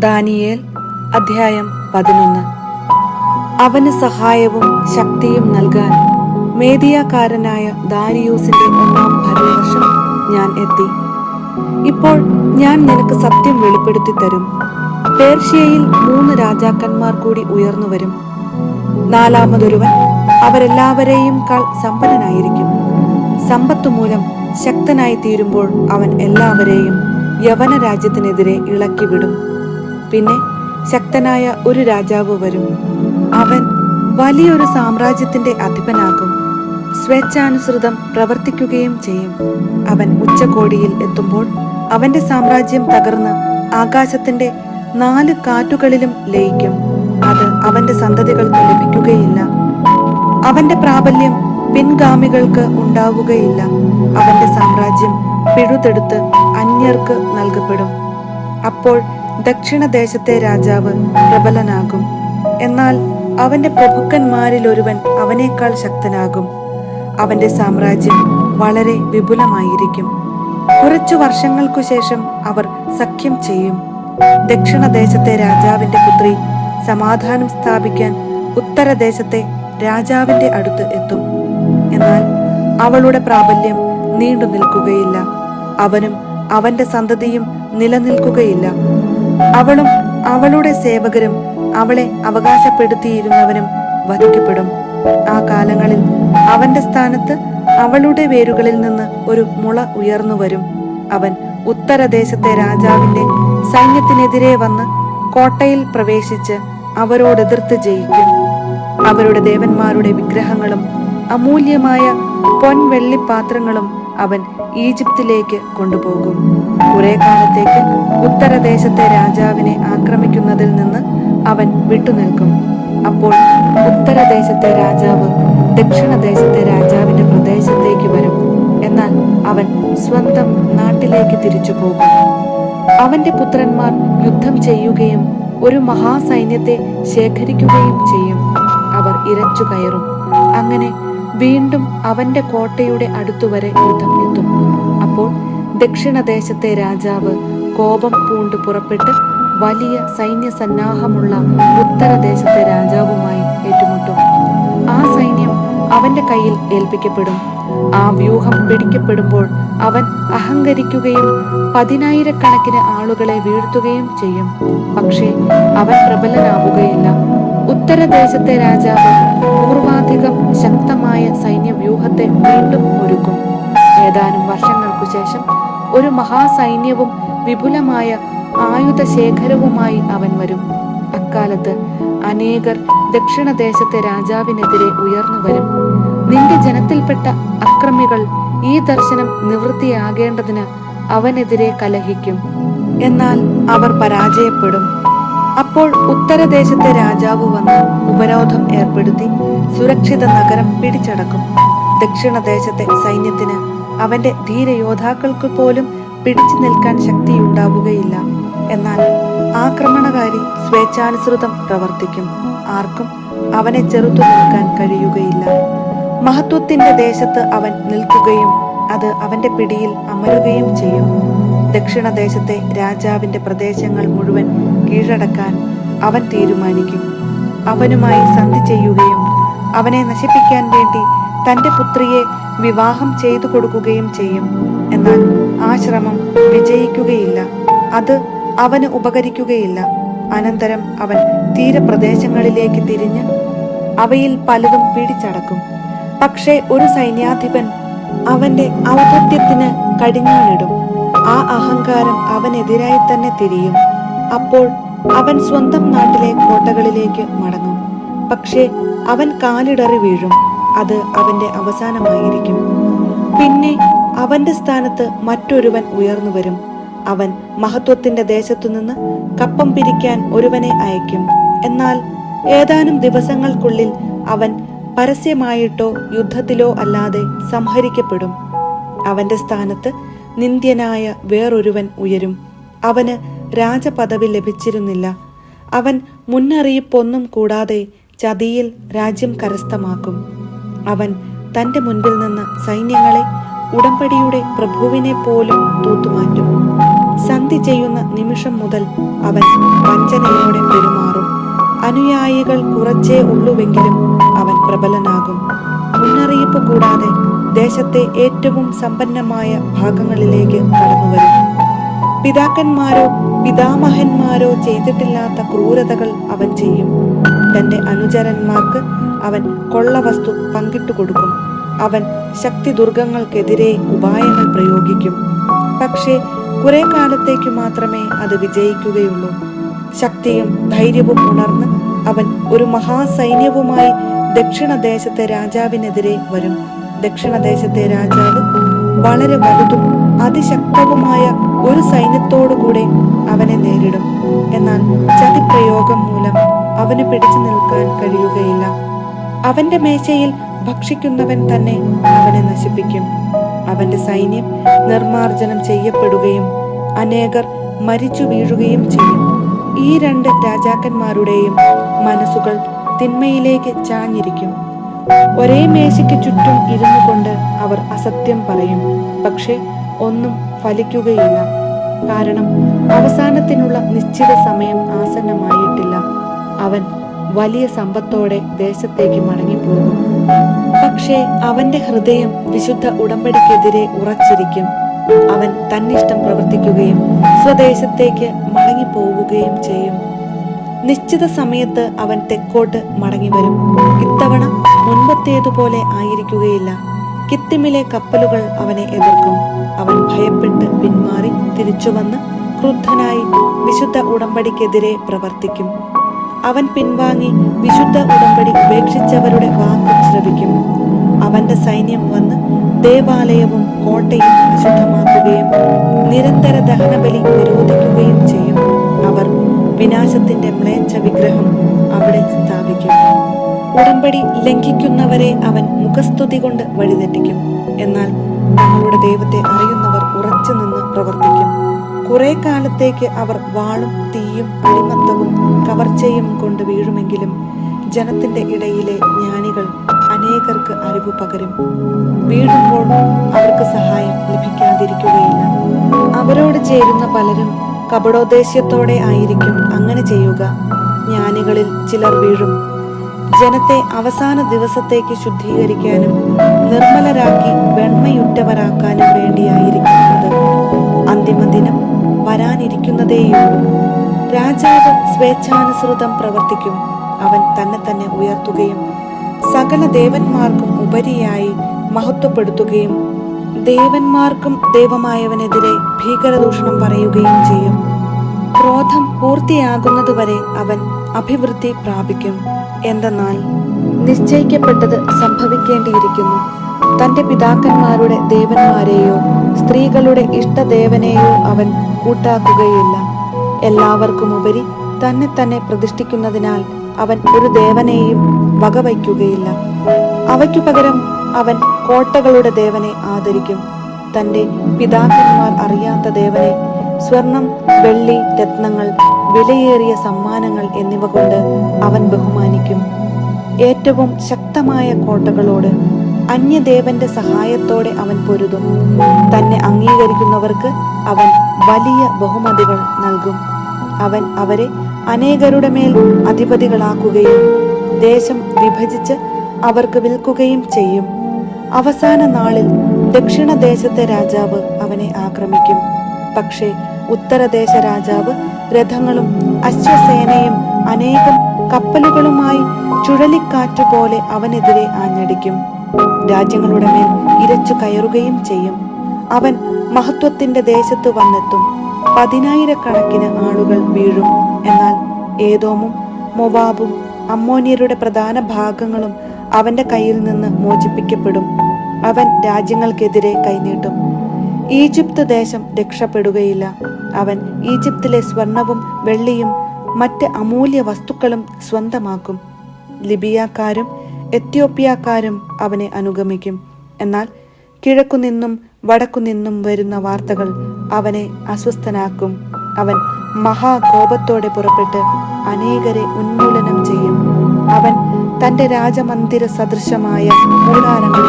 Daniel അധ്യായം 11. അവന് സഹായവും ശക്തിയും നൽകാൻ മേദിയക്കാരനായ ദാരിയൂസിന്റെ 1-ാം ഭരണവർഷം ഞാൻ എത്തി. ഇപ്പോൾ ഞാൻ നിനക്ക് സത്യം വെളിപ്പെടുത്തി തരും. പേർഷ്യയിൽ 3 രാജാക്കന്മാർ കൂടി ഉയർന്നു വരും. 4-മതൊരുവൻ അവരെല്ലാവരെയും കാൾ സമ്പന്നനായിരിക്കും. സമ്പത്തു മൂലം ശക്തനായി തീരുമ്പോൾ അവൻ എല്ലാവരെയും യവന രാജ്യത്തിനെതിരെ ഇളക്കിവിടും. പിന്നെ ശക്തനായ ഒരു രാജാവ് വരും. അവൻ വലിയൊരു സാമ്രാജ്യത്തിന്റെ അധിപനാകും. സ്വേച്ഛാനുസൃതം പ്രവർത്തിക്കുകയും ചെയ്യും. അവൻ ഉച്ചകോടിയിൽ എത്തുമ്പോൾ അവന്റെ സാമ്രാജ്യം തകർന്ന് ആകാശത്തിന്റെ 4 കാറ്റുകളിലും ലയിക്കും. അത് അവന്റെ സന്തതികൾക്ക് ലഭിക്കുകയില്ല. അവന്റെ പ്രാബല്യം പിൻഗാമികൾക്ക് ഉണ്ടാവുകയില്ല. അവന്റെ സാമ്രാജ്യം പിഴുതെടുത്ത് അന്യർക്ക് നൽകപ്പെടും. അപ്പോൾ ദക്ഷിണദേശത്തെ രാജാവ് പ്രബലനാകും. എന്നാൽ അവന്റെ പ്രഭുക്കന്മാരിലൊരുവൻ അവനേക്കാൾ ശക്തനാകും. അവന്റെ സാമ്രാജ്യം വളരെ വിപുലമായിരിക്കും. കുറച്ചു വർഷങ്ങൾക്കു ശേഷം അവർ സഖ്യം ചെയ്യും. ദക്ഷിണദേശത്തെ രാജാവിന്റെ പുത്രി സമാധാനം സ്ഥാപിക്കാൻ ഉത്തരദേശത്തെ രാജാവിന്റെ അടുത്ത് എത്തും. എന്നാൽ അവളുടെ പ്രാബല്യം നീണ്ടു നിൽക്കുകയില്ല. അവനും അവന്റെ സന്തതിയും നിലനിൽക്കുകയില്ല. അവളും അവളുടെ സേവകരും അവളെ അവകാശപ്പെടുത്തിയിരുന്നവനും വധിക്കപ്പെടും. ആ കാലങ്ങളിൽ അവന്റെ സ്ഥാനത്ത് അവളുടെ വേരുകളിൽ നിന്ന് ഒരു മുള ഉയർന്നു വരും. അവൻ ഉത്തരദേശത്തെ രാജാവിന്റെ സൈന്യത്തിനെതിരെ വന്ന് കോട്ടയിൽ പ്രവേശിച്ച് അവരോടെതിർത്ത് ജയിക്കും. അവരുടെ ദേവന്മാരുടെ വിഗ്രഹങ്ങളും അമൂല്യമായ പൊൻവെള്ളിപ്പാത്രങ്ങളും അവൻ ഈജിപ്തിലേക്ക് കൊണ്ടുപോകും. കുറെ കാലത്തേക്ക് ഉത്തരദേശത്തെ രാജാവിനെ ആക്രമിക്കുന്നതിൽ നിന്ന് അവൻ വിട്ടുനിൽക്കും. അപ്പോൾ ഉത്തരദേശത്തെ രാജാവ് ദക്ഷിണദേശത്തെ രാജാവിന്റെ പ്രദേശത്തേക്ക് വരും. എന്നാൽ അവൻ സ്വന്തം നാട്ടിലേക്ക് തിരിച്ചു പോകും. അവന്റെ പുത്രന്മാർ യുദ്ധം ചെയ്യുകയും ഒരു മഹാസൈന്യത്തെ ശേഖരിക്കുകയും ചെയ്യും. അവർ ഇരച്ചു കയറും. അങ്ങനെ വീണ്ടും അവന്റെ കോട്ടയുടെ അടുത്തുവരെ യുദ്ധം എത്തും. അപ്പോൾ ദക്ഷിണദേശത്തെ രാജാവ് കോപം പൂണ്ട് പുറപ്പെട്ട് വലിയ സൈന്യസന്നാഹമുള്ള ഉത്തരദേശത്തെ രാജാവുമായി ഏറ്റുമുട്ടും. ആ സൈന്യം അവന്റെ കയ്യിൽ ഏൽപ്പിക്കപ്പെടും. ആ വ്യൂഹം പിടിക്കപ്പെടുമ്പോൾ അവൻ അഹങ്കരിക്കുകയും 10,000-കണക്കിന് ആളുകളെ വീഴ്ത്തുകയും ചെയ്യും. പക്ഷേ അവൻ പ്രബലനാവുകയില്ല. ഉത്തരദേശത്തെ രാജാവ് പൂർവാധികം ശക്തമായ സൈന്യവ്യൂഹത്തെ വീണ്ടും ഒരുക്കും. ഏതാനും വർഷങ്ങൾക്കു ശേഷം ഒരു മഹാസൈന്യവും വിപുലമായ ആയുധശേഖരവുമായി അവൻ വരും. അക്കാലത്ത് അനേകർ ദക്ഷിണദേശത്തെ രാജാവിനെതിരെ ഉയർന്നു വരും. നിന്റെ ജനത്തിൽപ്പെട്ട അക്രമികൾ ഈ ദർശനം നിവൃത്തിയാകേണ്ടതിന് അവനെതിരെ കലഹിക്കും. എന്നാൽ അവർ പരാജയപ്പെടും. അപ്പോൾ ഉത്തരദേശത്തെ രാജാവ് വന്ന് ഉപരോധം ഏർപ്പെടുത്തി സുരക്ഷിത നഗരം പിടിച്ചടക്കും. ദക്ഷിണദേശത്തെ സൈന്യത്തിന് അവന്റെ ധീരയോദ്ധാക്കൾക്ക് പോലും പിടിച്ചു നിൽക്കാൻ ശക്തിയുണ്ടാവുകയില്ല. എന്നാൽ ആക്രമണകാരി സ്വേച്ഛാനുസൃതം പ്രവർത്തിക്കും. ആർക്കും അവനെ ചെറുത്തു നിൽക്കാൻ കഴിയുകയില്ല. മഹത്വത്തിന്റെ ദേശത്ത് അവൻ നിൽക്കുകയും അത് അവന്റെ പിടിയിൽ അമരുകയും ചെയ്യും. ദക്ഷിണദേശത്തെ രാജാവിന്റെ പ്രദേശങ്ങൾ മുഴുവൻ കീഴടക്കാൻ അവൻ തീരുമാനിക്കും. അവനുമായി സന്ധി ചെയ്യുകയും അവനെ നശിപ്പിക്കാൻ വേണ്ടി തന്റെ പുത്രിയെ വിവാഹം ചെയ്തു കൊടുക്കുകയും ചെയ്യും. എന്നാൽ ആ ശ്രമം വിജയിക്കുകയില്ല. അത് അവന് ഉപകരിക്കുകയില്ല. അനന്തരം അവൻ തീരപ്രദേശങ്ങളിലേക്ക് തിരിഞ്ഞ് അവയിൽ പലതും പിടിച്ചടക്കും. പക്ഷേ ഒരു സൈന്യാധിപൻ അവന്റെ ഔദ്ധത്യത്തിന് കടിഞ്ഞാണിടും. ആ അഹങ്കാരം അവനെതിരായി തന്നെ തിരിയും. അപ്പോൾ അവൻ സ്വന്തം നാട്ടിലെ കോട്ടകളിലേക്ക് മടങ്ങും. പക്ഷേ അവൻ കാലിടറി വീഴും. അത് അവന്റെ അവസാനമായിരിക്കും. പിന്നെ അവന്റെ സ്ഥാനത്ത് മറ്റൊരുവൻ ഉയർന്നു വരും. അവൻ മഹത്വത്തിന്റെ ദേശത്തുനിന്ന് കപ്പം പിരിക്കാൻ ഒരുവനെ അയക്കും. എന്നാൽ ഏതാനും ദിവസങ്ങൾക്കുള്ളിൽ അവൻ പരസ്യമായിട്ടോ യുദ്ധത്തിലോ അല്ലാതെ സംഹരിക്കപ്പെടും. അവന്റെ സ്ഥാനത്ത് നിന്ദ്യനായ വേറൊരുവൻ ഉയരും. അവന് രാജപദവി ലഭിച്ചിരുന്നില്ല. അവൻ മുന്നറിയിപ്പൊന്നും കൂടാതെ ചതിയിൽ രാജ്യം കരസ്ഥമാക്കും. അവൻ തന്റെ മുൻപിൽ നിന്ന് സൈന്യങ്ങളെ ഉടമ്പടിയുടെ പ്രഭുവിനെ പോലും തൂത്തുമാറ്റും. അന്ത്യ ചെയ്യുന്ന നിമിഷം മുതൽ അവൻ വഞ്ചനയോടെ പെരുമാറും. അനുയായികൾ കുറച്ചേ ഉള്ളുവെങ്കിലും അവൻ പ്രബലനാകും. മുന്നറിയിപ്പ് കൂടാതെ ദേശത്തെ ഏറ്റവും സമ്പന്നമായ ഭാഗങ്ങളിലേക്ക് കടന്നുവരും. പിതാക്കന്മാരോ പിതാമഹന്മാരോ ചെയ്തിട്ടില്ലാത്ത ക്രൂരതകൾ അവൻ ചെയ്യും. തന്റെ അനുചരന്മാർക്ക് അവൻ കൊള്ളവസ്തു പങ്കിട്ടുകൊടുക്കും. അവൻ ശക്തി ദുർഗങ്ങൾക്കെതിരെ ഉപായങ്ങൾ പ്രയോഗിക്കും. പക്ഷേ കുറെ കാലത്തേക്കു മാത്രമേ അത് വിജയിക്കുകയുള്ളൂ. ശക്തിയും ധൈര്യവും ഉണർന്ന് അവൻ ഒരു മഹാസൈന്യവുമായി ദക്ഷിണദേശത്തെ രാജാവിനെതിരെ വരും. ദക്ഷിണദേശത്തെ രാജാവ് വളരെ വലുതും അതിശക്തവുമായ ഒരു സൈന്യത്തോടുകൂടെ അവനെ നേരിടും. എന്നാൽ ചതിപ്രയോഗം മൂലം അവന് പിടിച്ചു നിൽക്കാൻ കഴിയുകയില്ല. അവന്റെ മേശയിൽ ഭക്ഷിക്കുന്നവൻ തന്നെ അവനെ നശിപ്പിക്കും. അവന്റെ സൈന്യം നിർമാർജനം ചെയ്യപ്പെടുകയും അനേകർ മരിച്ചു വീഴുകയും ചെയ്യും. ഈ രണ്ട് രാജാക്കന്മാരുടെയും മനസ്സുകൾ തിന്മയിലേക്ക് ചാഞ്ഞിരിക്കും. ഒരേ മേശയ്ക്ക് ചുറ്റും ഇരുന്നു കൊണ്ട് അവർ അസത്യം പറയും, പക്ഷെ ഒന്നും ഫലിക്കുകയില്ല. കാരണം അവസാനത്തിനുള്ള നിശ്ചിത സമയം ആസന്നമായിട്ടില്ല. അവൻ വലിയ സമ്പത്തോടെ ദേശത്തേക്ക് മടങ്ങിപ്പോകും. പക്ഷേ അവന്റെ ഹൃദയം വിശുദ്ധ ഉടമ്പടിക്കെതിരെ ഉറച്ചിരിക്കും. അവൻ തന്നിഷ്ടം പ്രവർത്തിക്കുകയും സ്വദേശത്തേക്ക് മടങ്ങിപ്പോവുകയും ചെയ്യും. നിശ്ചിത സമയത്ത് അവൻ തെക്കോട്ട് മടങ്ങി വരും. ഇത്തവണ മുൻപത്തേതുപോലെ ആയിരിക്കുകയില്ല. കിത്തിമിലെ കപ്പലുകൾ അവനെ എതിർക്കും. അവൻ ഭയപ്പെട്ട് പിന്മാറി തിരിച്ചുവന്ന് ക്രുദ്ധനായി വിശുദ്ധ ഉടമ്പടിക്കെതിരെ പ്രവർത്തിക്കും. അവൻ പിൻവാങ്ങി വിശുദ്ധ ഉടമ്പടി ഉപേക്ഷിച്ചവരുടെ വാക്ക് ശ്രവിക്കും. അവന്റെ സൈന്യം വന്ന് ദേവാലയവും കോട്ടയും അശുദ്ധമാക്കുകയും നിരന്തര ദഹനബലി നിരോധിക്കുകയും ചെയ്യും. അവർ വിനാശത്തിന്റെ മ്ലേച്ഛ വിഗ്രഹം അവിടെ സ്ഥാപിക്കും. ഉടമ്പടി ലംഘിക്കുന്നവരെ അവൻ മുഖസ്തുതി കൊണ്ട് വഴിതെറ്റിക്കും. എന്നാൽ തങ്ങളുടെ ദൈവത്തെ അറിയുന്നവർ ഉറച്ചു നിന്ന് പ്രവർത്തിക്കും. കുറെ കാലത്തേക്ക് അവർ വാളും തീയും അടിമത്തവും കവർച്ചയും കൊണ്ട് വീഴുമെങ്കിലും ജനത്തിന്റെ ഇടയിലെ ജ്ഞാനികൾ അനേകർക്ക് അറിവ് പകരും. വീഴുമ്പോൾ അവർക്ക് സഹായം ലഭിക്കാതിരിക്കുകയില്ല. അവരോട് ചേരുന്ന പലരും കപടോദ്ദേശ്യത്തോടെ ആയിരിക്കും അങ്ങനെ ചെയ്യുക. ജ്ഞാനികളിൽ ചിലർ വീഴും. ജനത്തെ അവസാന ദിവസത്തേക്ക് ശുദ്ധീകരിക്കാനും നിർമ്മലരാക്കി വെണ്മയുറ്റവരാക്കാനും വേണ്ടിയായിരിക്കുന്നത്. അന്തിമദിനം വരാനിരിക്കുന്നതേയുള്ളൂ. രാജാവ് സ്വേച്ഛാനുസൃതം പ്രവർത്തിക്കും. അവൻ തന്നെ ഉയർത്തുകയും സകല ദേവന്മാർക്കും ഉപരിയായി മഹത്വപ്പെടുത്തുകയും ദേവന്മാർക്കും ദൈവമായവനെതിരെ ഭീകരദൂഷണം പറയുകയും ചെയ്യും. ക്രോധം പൂർത്തിയാകുന്നതുവരെ അവൻ അഭിവൃദ്ധി പ്രാപിക്കും. എന്തെന്നാൽ നിശ്ചയിക്കപ്പെട്ടത് സംഭവിക്കേണ്ടിയിരിക്കുന്നു. തന്റെ പിതാക്കന്മാരുടെ ദേവന്മാരെയോ സ്ത്രീകളുടെ ഇഷ്ടദേവനെയോ അവൻ കൂട്ടാക്കുകയില്ല. എല്ലാവർക്കും ഉപരി തന്നെ പ്രതിഷ്ഠിക്കുന്നതിനാൽ അവൻ ഒരു ദേവനെയും വകവയ്ക്കുകയില്ല. അവയ്ക്കു പകരം അവൻ കോട്ടകളുടെ ദേവനെ ആദരിക്കും. തന്റെ പിതാക്കന്മാർ അറിയാത്ത ദേവനെ സ്വർണം, വെള്ളി, രത്നങ്ങൾ, വിലയേറിയ സമ്മാനങ്ങൾ എന്നിവ കൊണ്ട് അവൻ ബഹുമാനിക്കും. ഏറ്റവും ശക്തമായ കോട്ടകളോട് അന്യദേവന്റെ സഹായത്തോടെ അവൻ പൊരുതും. തന്നെ അംഗീകരിക്കുന്നവർക്ക് അവൻ വലിയ ബഹുമതികൾ നൽകും. അവൻ അവരെ അനേകരുടെ മേൽ അധിപതികളാക്കുകയും ദേശം വിഭജിച്ച് അവർക്ക് വിൽക്കുകയും ചെയ്യും. അവസാന നാളിൽ ദക്ഷിണദേശത്തെ രാജാവ് അവനെ ആക്രമിക്കും. പക്ഷേ ഉത്തരദേശ രാജാവ് രഥങ്ങളും അശ്വസേനയും അനേകം കപ്പലുകളുമായി ചുഴലിക്കാറ്റുപോലെ അവനെതിരെ ആഞ്ഞടിക്കും. രാജ്യങ്ങളുടെ മേൽ ഇരച്ചു കയറുകയും ചെയ്യും. അവൻ മഹത്വത്തിന്റെ ദേശത്ത് വന്നെത്തും. 10,000 ആളുകൾ വീഴും. എന്നാൽ ഏദോമും മൊവാബും അമ്മോന്യരുടെ പ്രധാന ഭാഗങ്ങളും അവന്റെ കയ്യിൽ നിന്ന് മോചിപ്പിക്കപ്പെടും. അവൻ രാജ്യങ്ങൾക്കെതിരെ കൈനീട്ടും. ഈജിപ്ത് ദേശം രക്ഷപ്പെടുകയില്ല. അവൻ ഈജിപ്തിലെ സ്വർണവും വെള്ളിയും മറ്റ് അമൂല്യ വസ്തുക്കളും സ്വന്തമാക്കും. ലിബിയക്കാരും എത്യോപ്യക്കാരും അവനെ അനുഗമിക്കും. എന്നാൽ കിഴക്കുനിന്നും വടക്കുനിന്നും വരുന്ന വാർത്തകൾ അവനെ അസ്വസ്ഥനാക്കും. അവൻ മഹാകോപത്തോടെ പുറപ്പെട്ട് അനേകരെ ഉന്മൂലനം ചെയ്യും. അവൻ തന്റെ രാജമന്ദിര സദൃശമായ കൂടാരങ്ങൾ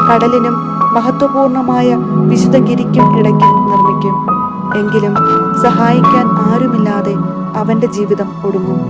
കടലിനും മഹത്വപൂർണമായ വിശുദ്ധഗിരിക്കും ഇടയ്ക്ക് നിർമ്മിക്കും. എങ്കിലും സഹായിക്കാൻ ആരുമില്ലാതെ അവന്റെ ജീവിതം ഒടുങ്ങും.